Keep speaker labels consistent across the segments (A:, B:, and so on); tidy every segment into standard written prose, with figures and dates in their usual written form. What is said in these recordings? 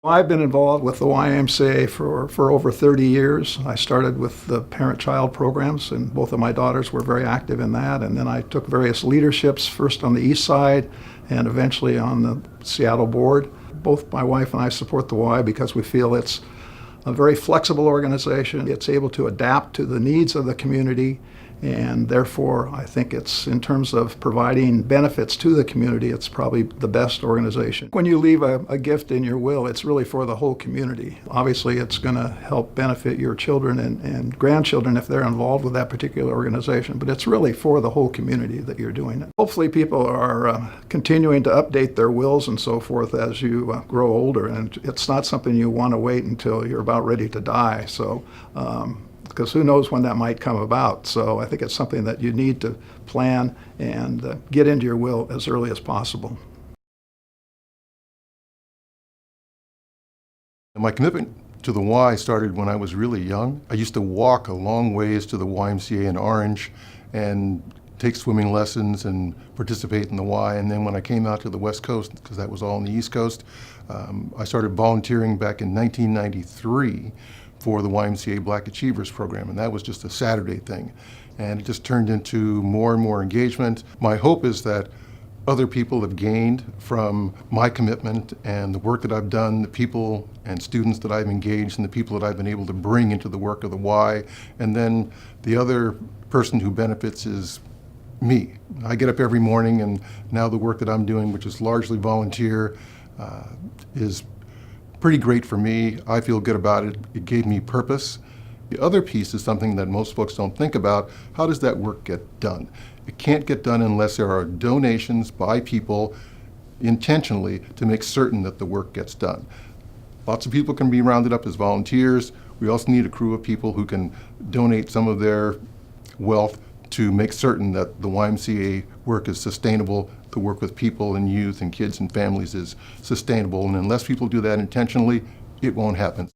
A: I've been involved with the YMCA for over 30 years. I started with the parent-child programs, and both of my daughters were very active in that. And then I took various leaderships, first on the east side and eventually on the Seattle board. Both my wife and I support the Y because we feel it's a very flexible organization. It's able to adapt to the needs of the community, and therefore I think it's, in terms of providing benefits to the community, it's probably the best organization. When you leave a gift in your will, it's really for the whole community. Obviously it's going to help benefit your children and grandchildren if they're involved with that particular organization, but it's really for the whole community that you're doing it. Hopefully people are continuing to update their wills and so forth as you grow older, and it's not something you want to wait until you're about ready to die. So because who knows when that might come about. So I think it's something that you need to plan and get into your will as early as possible.
B: My commitment to the Y started when I was really young. I used to walk a long ways to the YMCA in Orange and take swimming lessons and participate in the Y. And then when I came out to the West Coast, because that was all on the East Coast, I started volunteering back in 1993 for the YMCA Black Achievers program, and that was just a Saturday thing. And it just turned into more and more engagement. My hope is that other people have gained from my commitment and the work that I've done, the people and students that I've engaged, and the people that I've been able to bring into the work of the Y. And then the other person who benefits is me. I get up every morning, and now the work that I'm doing, which is largely volunteer, is pretty great for me. I feel good about it. It gave me purpose. The other piece is something that most folks don't think about. How does that work get done? It can't get done unless there are donations by people intentionally to make certain that the work gets done. Lots of people can be rounded up as volunteers. We also need a crew of people who can donate some of their wealth to make certain that the YMCA work is sustainable. The work with people and youth and kids and families is sustainable, and unless people do that intentionally, it won't happen.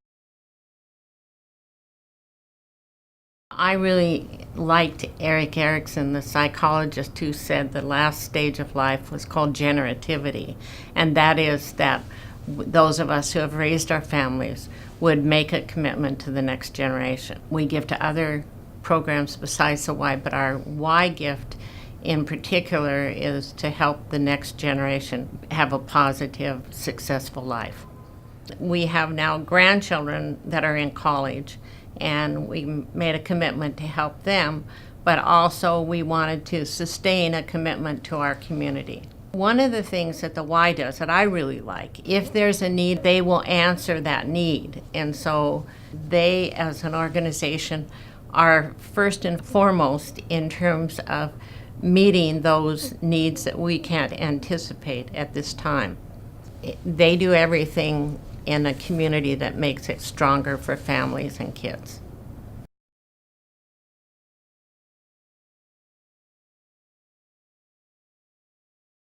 C: I really liked Erik Erikson, the psychologist, who said the last stage of life was called generativity, and that is that those of us who have raised our families would make a commitment to the next generation. We give to other programs besides the Y, but our Y gift in particular is to help the next generation have a positive, successful life. We have now grandchildren that are in college, and we made a commitment to help them, but also we wanted to sustain a commitment to our community. One of the things that the Y does that I really like, if there's a need, they will answer that need. And so they, as an organization, are first and foremost in terms of meeting those needs that we can't anticipate at this time. They do everything in a community that makes it stronger for families and kids.